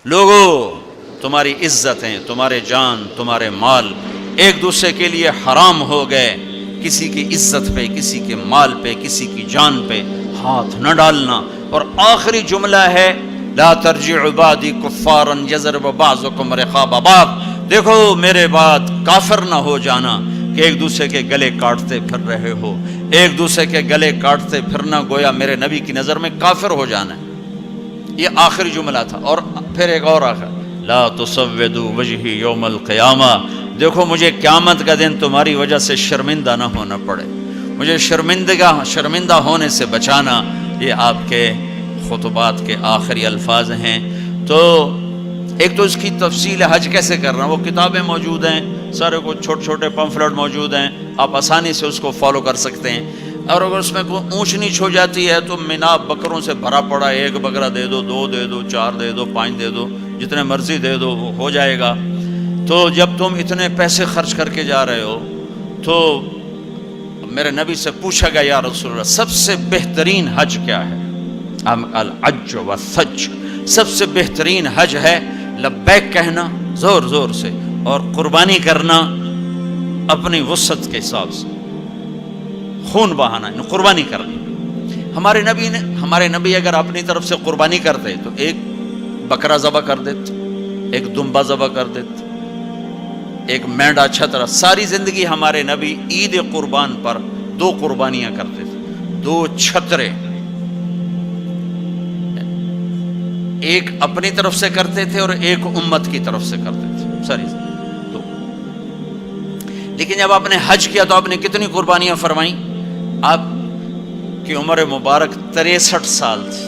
لوگوں تمہاری عزتیں، تمہارے جان، تمہارے مال ایک دوسرے کے لیے حرام ہو گئے، کسی کی عزت پہ، کسی کے مال پہ، کسی کی جان پہ ہاتھ نہ ڈالنا۔ اور آخری جملہ ہے لا ترجعوا بعدی کفارا یضرب بعضکم رقاب بعض، دیکھو میرے بعد کافر نہ ہو جانا کہ ایک دوسرے کے گلے کاٹتے پھر رہے ہو، ایک دوسرے کے گلے کاٹتے پھرنا گویا میرے نبی کی نظر میں کافر ہو جانا ہے۔ یہ آخری جملہ تھا۔ اور پھر ایک اور آخر لا تسودوا وجہی یوم القیامہ، دیکھو مجھے قیامت کا دن تمہاری وجہ سے شرمندہ نہ ہونا پڑے، مجھے شرمندہ ہونے سے بچانا۔ یہ آپ کے خطبات کے آخری الفاظ ہیں۔ تو ایک تو اس کی تفصیل حج کیسے کرنا، وہ کتابیں موجود ہیں، سارے کو چھوٹے چھوٹے پمفلٹ موجود ہیں، آپ آسانی سے اس کو فالو کر سکتے ہیں۔ اور اگر اس میں کوئی اونچ نیچ ہو جاتی ہے تو مناب بکروں سے بھرا پڑا، ایک بکرا دے دو، دو دے دو، چار دے دو، 5 دے دو، جتنے مرضی دے دو، وہ ہو جائے گا۔ تو جب تم اتنے پیسے خرچ کر کے جا رہے ہو تو میرے نبی سے پوچھا گیا یا رسول اللہ سب سے بہترین حج کیا ہے؟ الحج والثج، سب سے بہترین حج ہے لبیک کہنا زور زور سے اور قربانی کرنا اپنی وسعت کے حساب سے، خون بہانا، قربانی کرنی۔ ہمارے نبی اگر اپنی طرف سے قربانی کرتے تو ایک بکرا ذبح کر دیتے، ایک دمبا ذبح کر دیتے، ایک مینڈا اچھا طرح۔ ساری زندگی ہمارے نبی عید قربان پر 2 قربانیاں کرتے تھے، 2 چھترے، ایک اپنی طرف سے کرتے تھے اور ایک امت کی طرف سے کرتے تھے، ساری تو۔ لیکن جب آپ نے حج کیا تو آپ نے کتنی قربانیاں فرمائیں؟ آپ کی عمر مبارک 63 سال تھی،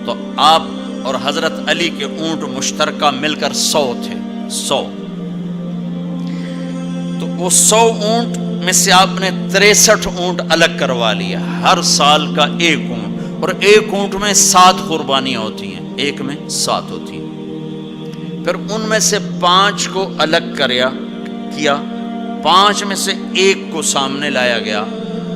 تو آپ اور حضرت علی کے اونٹ مشترکہ مل کر 100 تھے، 100۔ تو وہ 100 اونٹ میں سے آپ نے 63 اونٹ الگ کروا لیا، ہر سال کا ایک اونٹ، اور ایک اونٹ میں 7 قربانیاں ہوتی ہیں، ایک میں 7 ہوتی ہیں۔ پھر ان میں سے 5 کو الگ کیا، 5 میں سے ایک کو سامنے لایا گیا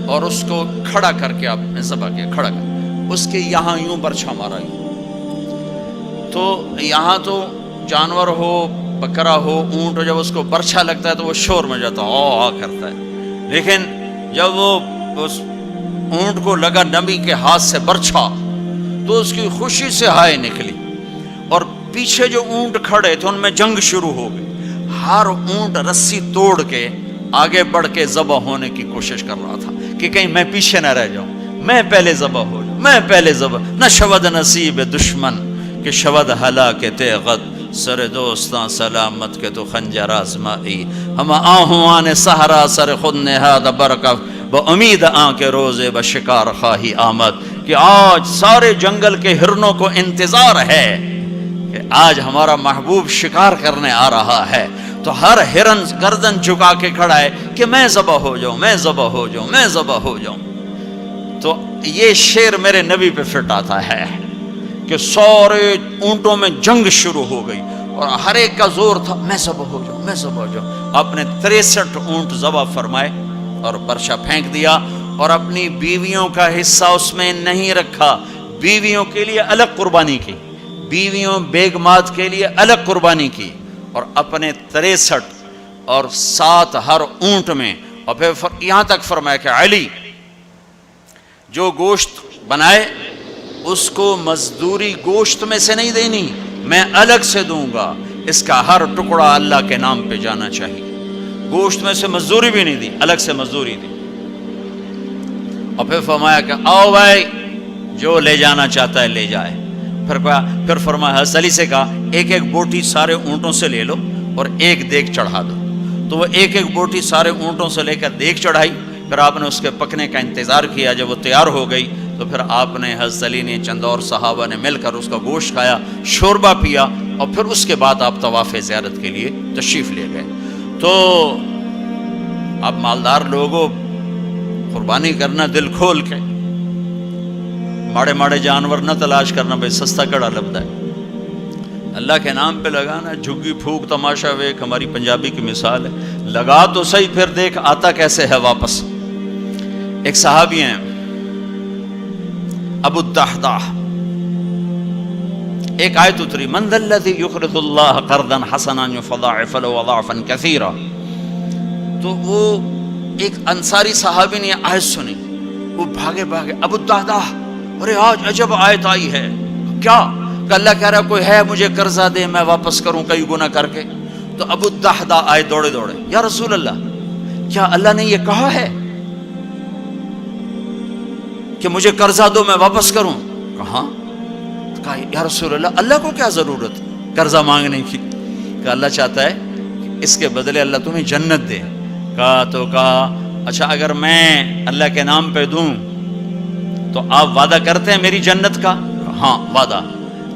اور اس کو کھڑا کر کے آپ نے ذبح کیا، کھڑا کر اس کے یہاں یوں برچھا مارا یوں۔ تو یہاں تو جانور ہو، بکرا ہو، اونٹ ہو، جب اس کو برچھا لگتا ہے تو وہ شور میں جاتا ہے، کرتا ہے۔ لیکن جب وہ اس اونٹ کو لگا نبی کے ہاتھ سے برچھا تو اس کی خوشی سے ہائے نکلی، اور پیچھے جو اونٹ کھڑے تھے ان میں جنگ شروع ہو گئی۔ ہر اونٹ رسی توڑ کے آگے بڑھ کے ذبح ہونے کی کوشش کر رہا تھا کہ کہیں میں پیچھے نہ رہ جاؤں، میں پہلے ذبح ہو جاؤں، میں پہلے ذبح۔ نہ شود نصیب دشمن کہ شود ہلاک تیغت، سر دوستاں سلامت کے تو خنجر آزمائی، ہم آہوان صحرا سر خود نہاد برکف امید آن کے روزے بشکار خواہی آمد، کہ آج سارے جنگل کے ہرنوں کو انتظار ہے کہ آج ہمارا محبوب شکار کرنے آ رہا ہے۔ تو ہر ہرن گردن جھکا کے کھڑا ہے کہ میں ذبح ہو جاؤں، میں ذبح ہو جاؤں، میں ذبح ہو جاؤں۔ تو یہ شعر میرے نبی پہ فٹ آتا ہے کہ سارے اونٹوں میں جنگ شروع ہو گئی اور ہر ایک کا زور تھا میں ذبح ہو جاؤں، میں ذبح ہو جاؤں۔ آپ نے 63 اونٹ ذبح فرمائے اور برچا پھینک دیا، اور اپنی بیویوں کا حصہ اس میں نہیں رکھا، بیویوں کے لیے الگ قربانی کی، بیویوں بیگمات کے لیے الگ قربانی کی، اور اپنے 63 اور 7 ہر اونٹ میں۔ اور پھر یہاں تک فرمایا کہ علی جو گوشت بنائے اس کو مزدوری گوشت میں سے نہیں دینی، میں الگ سے دوں گا، اس کا ہر ٹکڑا اللہ کے نام پہ جانا چاہیے۔ گوشت میں سے مزدوری بھی نہیں دی، الگ سے مزدوری دی۔ اور پھر فرمایا کہ آؤ بھائی جو لے جانا چاہتا ہے لے جائے۔ پھر فرمایا حضرت علی سے کہا ایک ایک بوٹی سارے اونٹوں سے لے لو اور ایک دیگ چڑھا دو۔ تو وہ ایک ایک بوٹی سارے اونٹوں سے لے کر دیگ چڑھائی، پھر آپ نے اس کے پکنے کا انتظار کیا۔ جب وہ تیار ہو گئی تو پھر آپ نے حضرت علی نے چند اور صحابہ نے مل کر اس کا گوشت کھایا، شوربہ پیا، اور پھر اس کے بعد آپ طواف زیارت کے لیے تشریف لے گئے۔ تو آپ مالدار لوگوں قربانی کرنا دل کھول کے، ماڑے ماڑے جانور نہ تلاش کرنا، بھائی سستا کڑا لبدا ہے، اللہ کے نام پہ لگانا۔ جھگی پھونک تماشا ویک ہماری پنجابی کی مثال ہے، لگا تو صحیح پھر دیکھ آتا کیسے ہے واپس۔ ایک صحابی ہیں ابو الدحداح، ایک آیت اتری من ذا الذی یقرض اللہ قرضا حسنا یضاعف له اضعافا کثیرا. تو وہ ایک انصاری صحابی نے آیت سنی, وہ بھاگے ابو الدہداء, ارے آج عجب آیت آئی ہے. کیا؟ کہ اللہ کہہ رہا کوئی ہے مجھے قرضہ دے میں واپس کروں کئی گنا کر کے. تو ابو الدہداء آئے دوڑے یا رسول اللہ کیا اللہ نے یہ کہا ہے کہ مجھے قرضہ دو میں واپس کروں؟ کہا یا رسول اللہ کو کیا ضرورت قرضہ مانگنے کی؟ کہ اللہ چاہتا ہے کہ اس کے بدلے اللہ تمہیں جنت دے. کہا اچھا اگر میں اللہ کے نام پہ دوں تو آپ وعدہ کرتے ہیں میری جنت کا؟ ہاں وعدہ.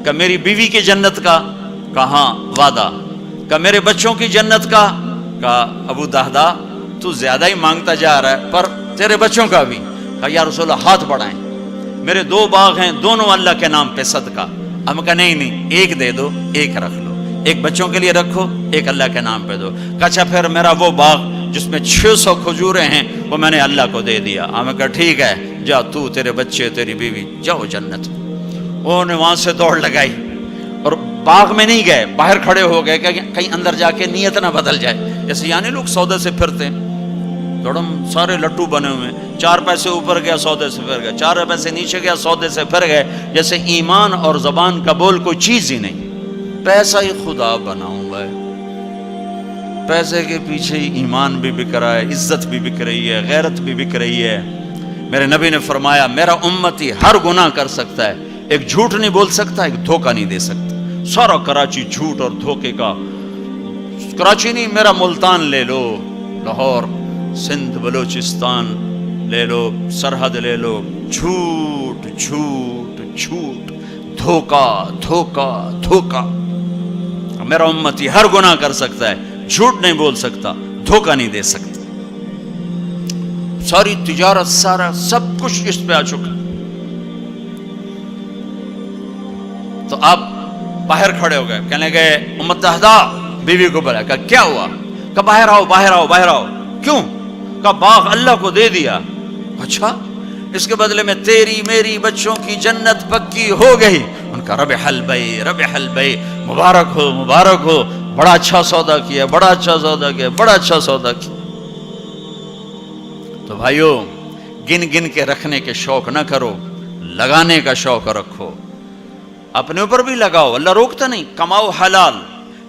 کہ میری بیوی کی جنت کا؟ کہاں وعدہ. کہ میرے بچوں کی جنت کا؟ کہا ابو دہداء تو زیادہ ہی مانگتا جا رہا ہے, پر تیرے بچوں کا بھی. کہا یا رسول اللہ ہاتھ بڑھائیں, میرے 2 باغ ہیں دونوں اللہ کے نام پہ صدقہ. ہم کہا نہیں ایک دے دو, ایک رکھ لو, ایک بچوں کے لیے رکھو, ایک اللہ کے نام پہ دو. کہا اچھا پھر میرا وہ باغ جس میں 600 کھجوریں ہیں وہ میں نے اللہ کو دے دیا. ہم کہا ٹھیک ہے جا تو تیرے بچے تیری بیوی جاؤ جنت. انہوں نے وہاں سے دوڑ لگائی اور باغ میں نہیں گئے, باہر کھڑے ہو گئے کہ کہیں اندر جا کے نیت نہ بدل جائے. جیسے یعنی لوگ سودے سے پھرتے ہیں, دوڑم سارے لٹو بنے ہوئے, 4 پیسے اوپر گیا سودے سے پھر گئے, 4 پیسے نیچے گیا سودے سے پھر گئے. جیسے ایمان اور زبان کا بول کوئی چیز ہی نہیں. پیسہ ہی خدا بناؤں گا, پیسے کے پیچھے ہی ایمان بھی بک رہا ہے, عزت بھی بک رہی ہے, غیرت بھی بک رہی ہے. میرے نبی نے فرمایا میرا امتی ہر گناہ کر سکتا ہے, ایک جھوٹ نہیں بول سکتا, ایک دھوکہ نہیں دے سکتا. سارا کراچی جھوٹ اور دھوکے کا. کراچی نہیں, میرا ملتان لے لو, لاہور, سندھ, بلوچستان لے لو, سرحد لے لو, جھوٹ جھوٹ جھوٹ, دھوکہ دھوکہ دھوکہ. میرا امتی ہر گناہ کر سکتا ہے, جھوٹ نہیں بول سکتا, دھوکہ نہیں دے سکتا. ساری تجارت سارا سب کچھ اس پہ آ چکا. تو آپ باہر کھڑے ہو گئے, کہنے گئے امت دہداء بیوی کو بلایا. کہا کیا ہوا؟ کہا باہر آؤ باہر آؤ باہر آؤ. کیوں؟ کہا باغ اللہ کو دے دیا. اچھا اس کے بدلے میں تیری میری بچوں کی جنت پکی ہو گئی. ان کا ربح البیع, مبارک ہو مبارک ہو, بڑا اچھا سودا کیا, بڑا اچھا سودا کیا, بڑا اچھا سودا کیا. تو بھائیو گن گن کے رکھنے کے شوق نہ کرو, لگانے کا شوق رکھو. اپنے اوپر بھی لگاؤ, اللہ روکتا نہیں. کماؤ حلال,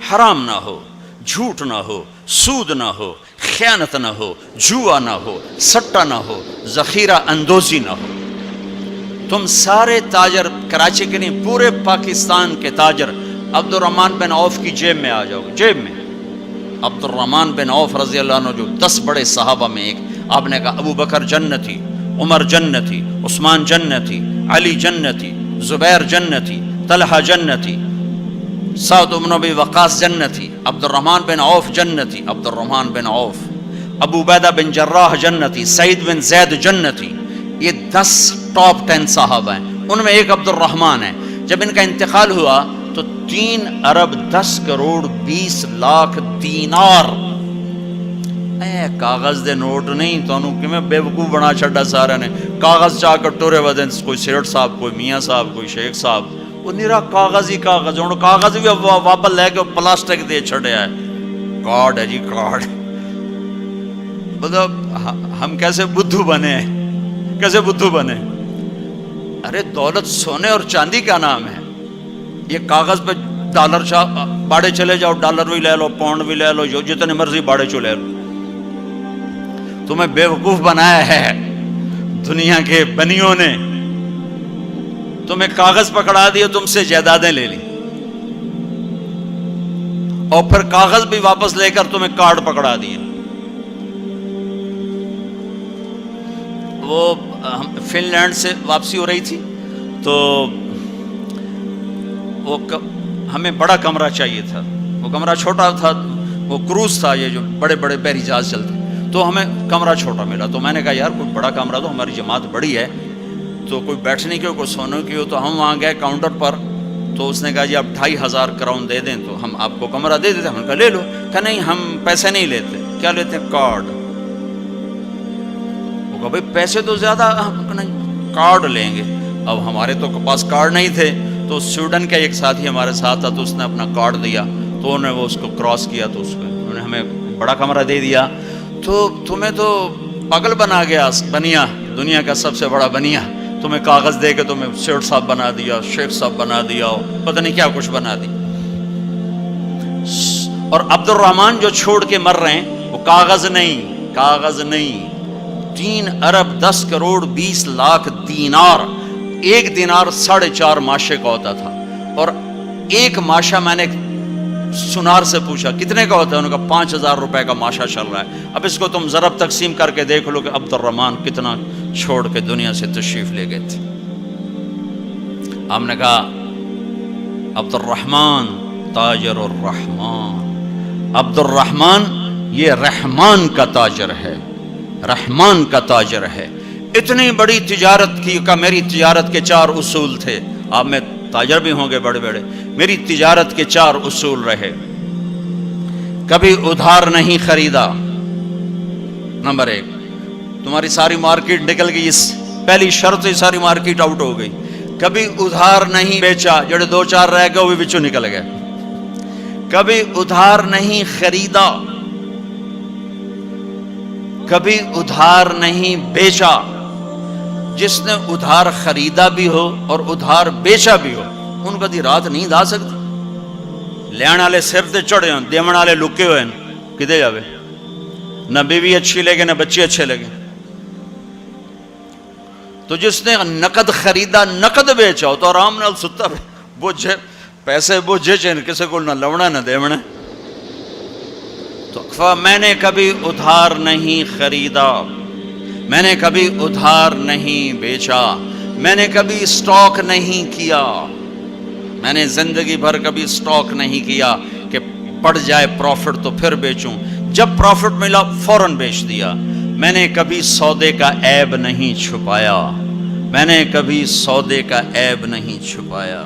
حرام نہ ہو, جھوٹ نہ ہو, سود نہ ہو, خیانت نہ ہو, جوا نہ ہو, سٹا نہ ہو, ذخیرہ اندوزی نہ ہو. تم سارے تاجر, کراچی کے نہیں پورے پاکستان کے تاجر عبد الرحمن بن عوف کی جیب میں آ جاؤ. جیب میں عبد الرحمن بن عوف رضی اللہ عنہ جو 10 بڑے صحابہ میں ایک, آپ نے کہا ابو بکر جنتی, عمر جنتی, عثمان جنتی, علی جنتی, زبیر جنتی, طلحہ جنتی, سعد بن ابی وقاص جنتی, عبد الرحمن بن عوف جنتی, عبد الرحمن بن عوف, ابو عبیدہ بن جراح جنتی, سعید بن زید جنتی. یہ 10 ٹاپ 10 صحابہ ہیں, ان میں ایک عبد الرحمن ہے. جب ان کا انتقال ہوا تو 3 ارب 10 کروڑ 20 لاکھ دینار, اے کاغذ دے نوٹ نہیں, تو انہوں کہ میں بے وقوف بنا چھڑا سارے نے. کاغذ چاہ کر ٹورے ودن, کوئی سیٹ صاحب, کوئی میاں صاحب, کوئی شیخ صاحب, وہ نیرا کاغذ ہی کاغذ. انہوں کاغذ بھی واپس لے کے پلاسٹک دے چھڑے ہے. کارڈ ہے جی کارڈ. مطلب ہم کیسے بدھو بنے ہیں, کیسے بدھو بنے. ارے دولت سونے اور چاندی کا نام ہے. یہ کاغذ پہ ڈالر باڑے چلے جاؤ, ڈالر بھی لے لو, پاؤنڈ بھی لے لو, جو جتنے مرضی باڑے چو لے لو. تمہیں بے وقوف بنایا ہے دنیا کے بنیوں نے, تمہیں کاغذ پکڑا دیا, تم سے جائیدادیں لے لی, اور پھر کاغذ بھی واپس لے کر تمہیں کارڈ پکڑا دیے. وہ فن لینڈ سے واپسی ہو رہی تھی تو وہ ہمیں بڑا کمرہ چاہیے تھا. وہ کمرہ چھوٹا تھا, وہ کروز تھا, یہ جو بڑے بڑے بحری جہاز چلتے, تو ہمیں کمرہ چھوٹا ملا. تو میں نے کہا یار کوئی بڑا کمرہ, تو ہماری جماعت بڑی ہے, تو کوئی بیٹھنے کی ہو, کوئی سونے کی ہو. تو ہم وہاں گئے کاؤنٹر پر, تو اس نے کہا جی آپ 2500 کراؤن دے دیں تو ہم آپ کو کمرہ دے دیتے. ہم نے کہا لے لو. کہا نہیں ہم پیسے نہیں لیتے. کیا لیتے ہیں؟ کارڈ. وہ کہا بھائی پیسے تو زیادہ, نہیں کارڈ لیں گے. اب ہمارے تو پاس کارڈ نہیں تھے, تو سویڈن کا ایک ساتھی ہمارے ساتھ تھا، تو اس نے اپنا کارڈ دیا، تو انہوں نے وہ اس کو کراس کیا، تو اس کو انہوں نے ہمیں بڑا کمرہ دے دیا. تو تمہیں تو پاگل بنا گیا بنیا، دنیا کا سب سے بڑا بنیا، تمہیں کاغذ دے کے تمہیں سیٹ صاحب بنا دیا، شیخ صاحب بنا دیا، پتہ نہیں کیا کچھ بنا دی. اور عبد الرحمن جو چھوڑ کے مر رہے ہیں وہ کاغذ نہیں 3 ارب 10 کروڑ 20 لاکھ دینار. ایک دینار 4.5 ماشے کا ہوتا تھا، اور ایک ماشا میں نے سنار سے پوچھا کتنے کا ہوتا ہے، انہوں نے کہا 5,000 روپے کا ماشا چل رہا ہے. اب اس کو تم ضرب تقسیم کر کے دیکھ لو کہ عبد الرحمن کتنا چھوڑ کے دنیا سے تشریف لے گئے تھے. ہم نے کہا عبد الرحمن تاجر الرحمن، عبد الرحمن یہ رحمان کا تاجر ہے، رحمان کا تاجر ہے. اتنی بڑی تجارت کی کا میری تجارت کے 4 اصول تھے. آپ میں تاجر بھی ہوں گے بڑے بڑے، میری تجارت کے 4 اصول رہے. کبھی ادھار نہیں خریدا، نمبر 1. تمہاری ساری مارکیٹ نکل گئی، اس پہلی شرط سے ساری مارکیٹ آؤٹ ہو گئی. کبھی ادھار نہیں بیچا، جڑے 2-4 رہ گئے وہ بھی بچوں نکل گئے. کبھی ادھار نہیں خریدا، کبھی ادھار نہیں بیچا. جس نے ادھار خریدا بھی ہو اور ادھار بیچا بھی ہو، ان کدی رات نیند آ سکتی؟ لین والے سر تے چڑھے ہوں، دیون والے لکے ہوئے ہیں، کدے جاوے؟ نہ بیوی اچھی لگے نہ بچے اچھے لگے. تو جس نے نقد خریدا نقد بیچا ہو تو آرام نال ستا بوجھے پیسے بوجھے چین کسے کو نہ لونا نہ دیونا. تو میں نے کبھی ادھار نہیں خریدا، میں نے کبھی ادھار نہیں بیچا، میں نے کبھی سٹاک نہیں کیا. میں نے زندگی بھر کبھی سٹاک نہیں کیا کہ پڑ جائے پروفٹ تو پھر بیچوں، جب پروفٹ ملا فوراً بیچ دیا. میں نے کبھی سودے کا عیب نہیں چھپایا، میں نے کبھی سودے کا عیب نہیں چھپایا.